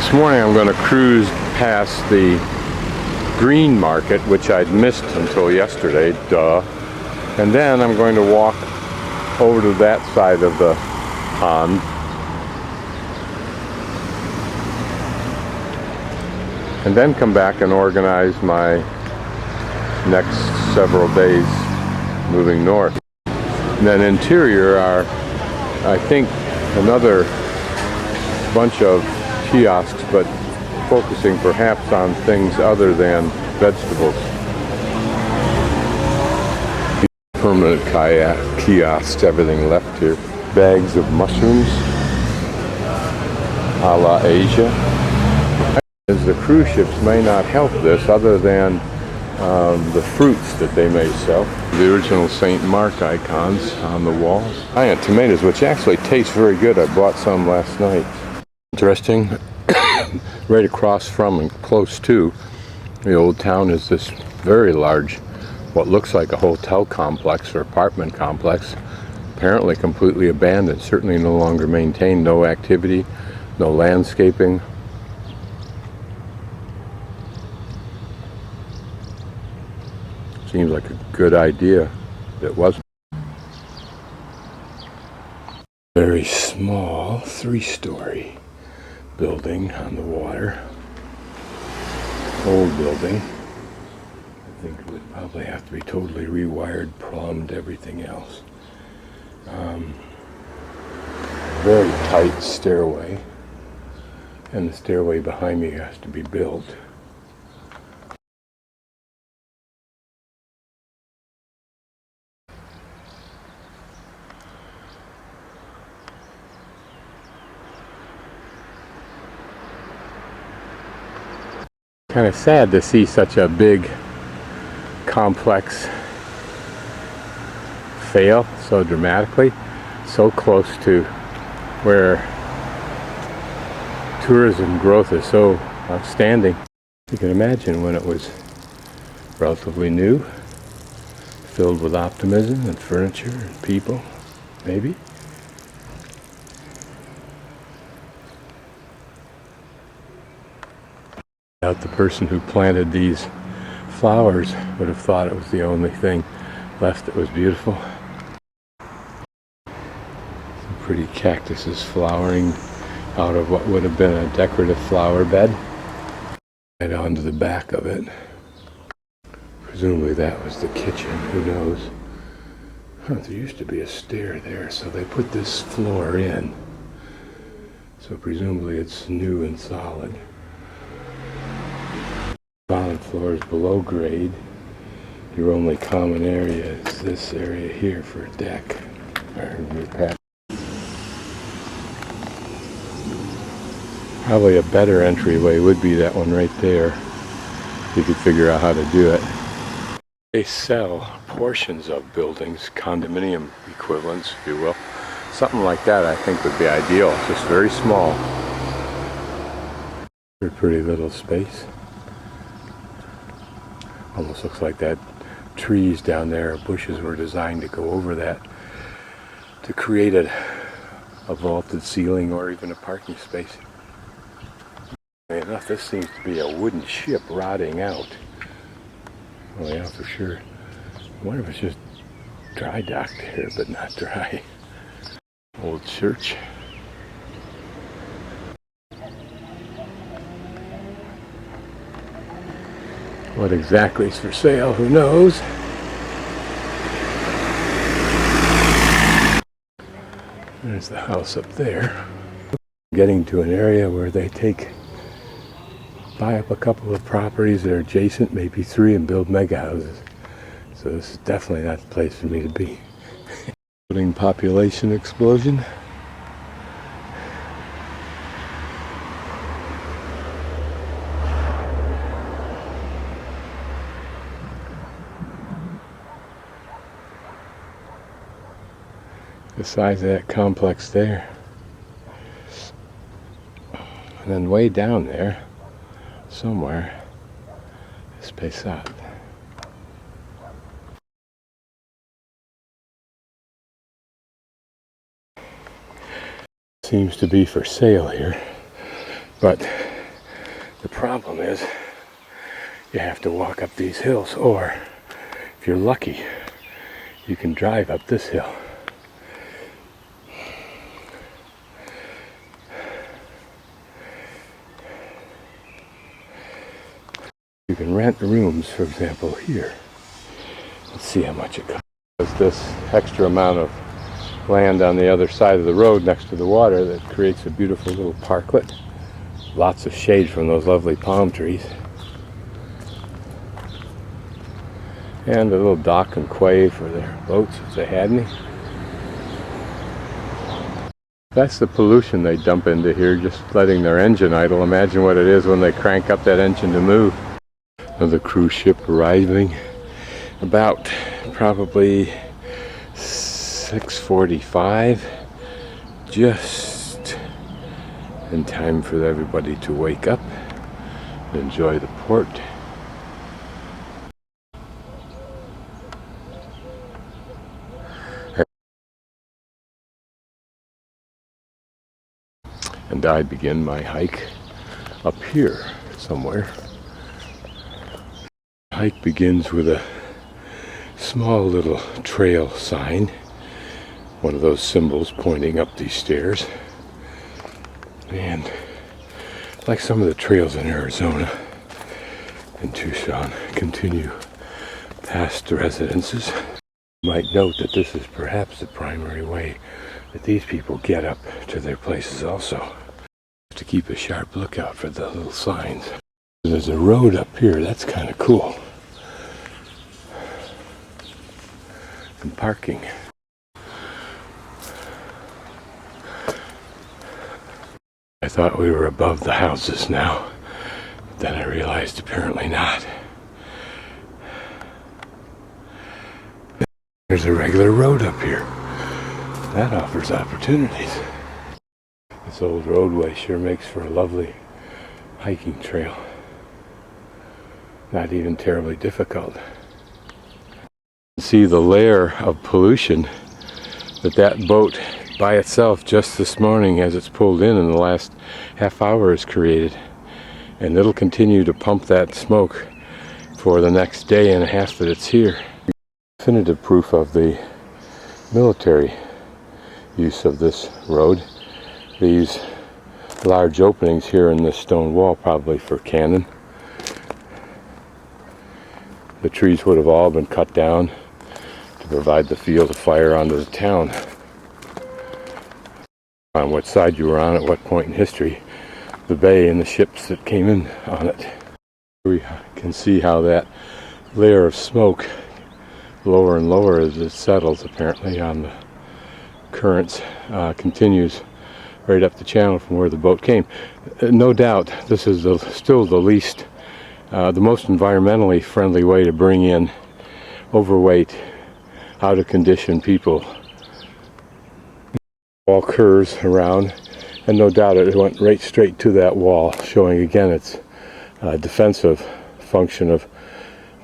This morning I'm going to cruise past the green market, which I'd missed until yesterday, duh. And then I'm going to walk over to that side of the pond. And then come back and organize my next several days moving north. And then interior are, I think, another bunch of kiosks, but focusing perhaps on things other than vegetables. Permanent kiosks, everything left here. Bags of mushrooms, a la Asia. As the cruise ships may not help this other than the fruits that they may sell. The original St. Mark icons on the walls. Giant tomatoes, which actually taste very good. I bought some last night. Interesting. Right across from and close to the old town is this very large, what looks like a hotel complex or apartment complex. Apparently completely abandoned, certainly no longer maintained, no activity, no landscaping. Seems like a good idea. It wasn't. Very small, 3-story building on the water. Old building. I think it would probably have to be totally rewired, plumbed, everything else. Very tight stairway. And the stairway behind me has to be built. Kind of sad to see such a big complex fail so dramatically, so close to where tourism growth is so outstanding. You can imagine when it was relatively new, filled with optimism and furniture and people, maybe. The person who planted these flowers would have thought it was the only thing left that was beautiful. Some pretty cactuses flowering out of what would have been a decorative flower bed. Right onto the back of it. Presumably that was the kitchen, who knows. There used to be a stair there, so they put this floor in. So presumably it's new and solid. Solid floor is below grade. Your only common area is this area here for a deck. Probably a better entryway would be that one right there, if you could figure out how to do it. They sell portions of buildings, condominium equivalents, if you will. Something like that I think would be ideal, just very small. Very pretty little space. Almost looks like that trees down there, bushes were designed to go over that to create a vaulted ceiling or even a parking space. Funny enough, this seems to be a wooden ship rotting out. Oh yeah, for sure. I wonder if it's just dry docked here, but not dry. Old church. What exactly is for sale, who knows? There's the house up there. Getting to an area where they buy up a couple of properties that are adjacent, maybe 3, and build mega houses. So this is definitely not the place for me to be. Population explosion. The size of that complex there. And then way down there, somewhere, this Pesat. Seems to be for sale here, but The problem is you have to walk up these hills, or if you're lucky, you can drive up this hill. You can rent rooms, for example, here. Let's see how much it costs. There's this extra amount of land on the other side of the road next to the water that creates a beautiful little parklet. Lots of shade from those lovely palm trees. And a little dock and quay for their boats if they had any. That's the pollution they dump into here, just letting their engine idle. Imagine what it is when they crank up that engine to move. Another cruise ship arriving about probably 6:45, just in time for everybody to wake up and enjoy the port. And I begin my hike up here somewhere. The hike begins with a small little trail sign, one of those symbols pointing up these stairs. And like some of the trails in Arizona and Tucson, continue past the residences. You might note that this is perhaps the primary way that these people get up to their places also. To keep a sharp lookout for the little signs. There's a road up here, that's kind of cool. And parking. I thought we were above the houses now, but then I realized apparently not. There's a regular road up here. That offers opportunities. This old roadway sure makes for a lovely hiking trail. Not even terribly difficult. See the layer of pollution that boat by itself just this morning as it's pulled in the last half hour has created. And it'll continue to pump that smoke for the next day and a half that it's here. Definitive proof of the military use of this road. These large openings here in this stone wall, probably for cannon. The trees would have all been cut down to provide the field of fire onto the town. On what side you were on at what point in history, the bay and the ships that came in on it. We can see how that layer of smoke, lower and lower as it settles apparently on the currents, continues right up the channel from where the boat came. No doubt this is still the least, the most environmentally friendly way to bring in overweight, out of condition people. Wall curves around, and no doubt it went right straight to that wall, showing again its defensive function of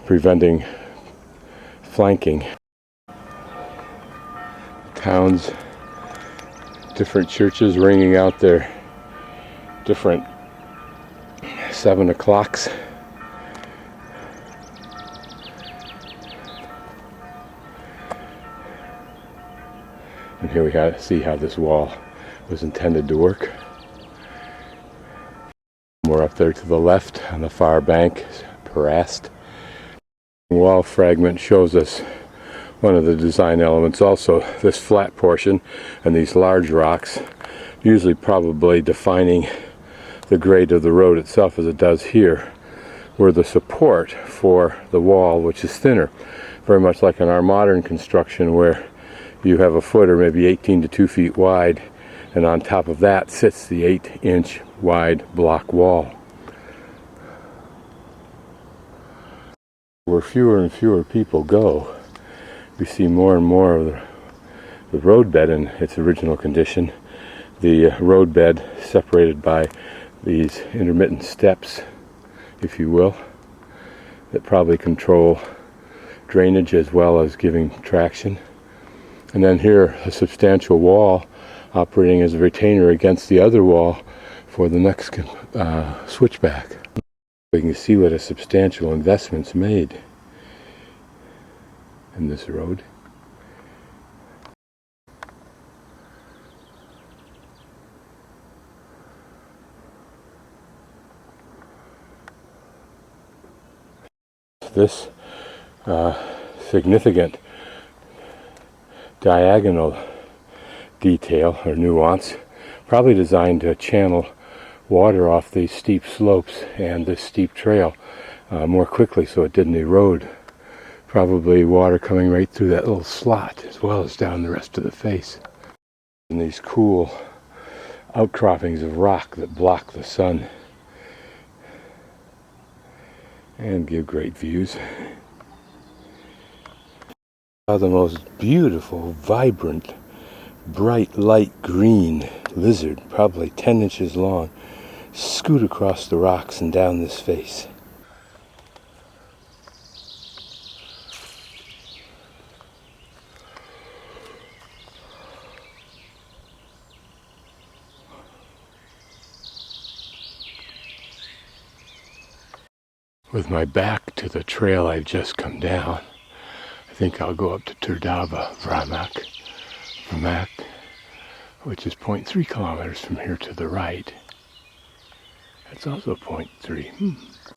preventing flanking. Towns, different churches ringing out their different 7 o'clocks. And here we see how this wall was intended to work. More up there to the left on the far bank, harassed. The wall fragment shows us one of the design elements also, this flat portion and these large rocks, usually probably defining the grade of the road itself as it does here, were the support for the wall, which is thinner, very much like in our modern construction where you have a foot or maybe 18 to 2 feet wide, and on top of that sits the 8-inch wide block wall. Where fewer and fewer people go, we see more and more of the roadbed in its original condition. The roadbed separated by these intermittent steps, if you will, that probably control drainage as well as giving traction. And then here, a substantial wall operating as a retainer against the other wall for the next switchback. You can see what a substantial investment's made in this road. This significant diagonal detail or nuance, probably designed to channel water off these steep slopes and this steep trail more quickly so it didn't erode. Probably water coming right through that little slot as well as down the rest of the face. And these cool outcroppings of rock that block the sun and give great views. The most beautiful, vibrant, bright light green lizard, probably 10 inches long, scoot across the rocks and down this face. With my back to the trail I've just come down, I think I'll go up to Turdava Vramak, which is 0.3 kilometers from here to the right. That's also 0.3.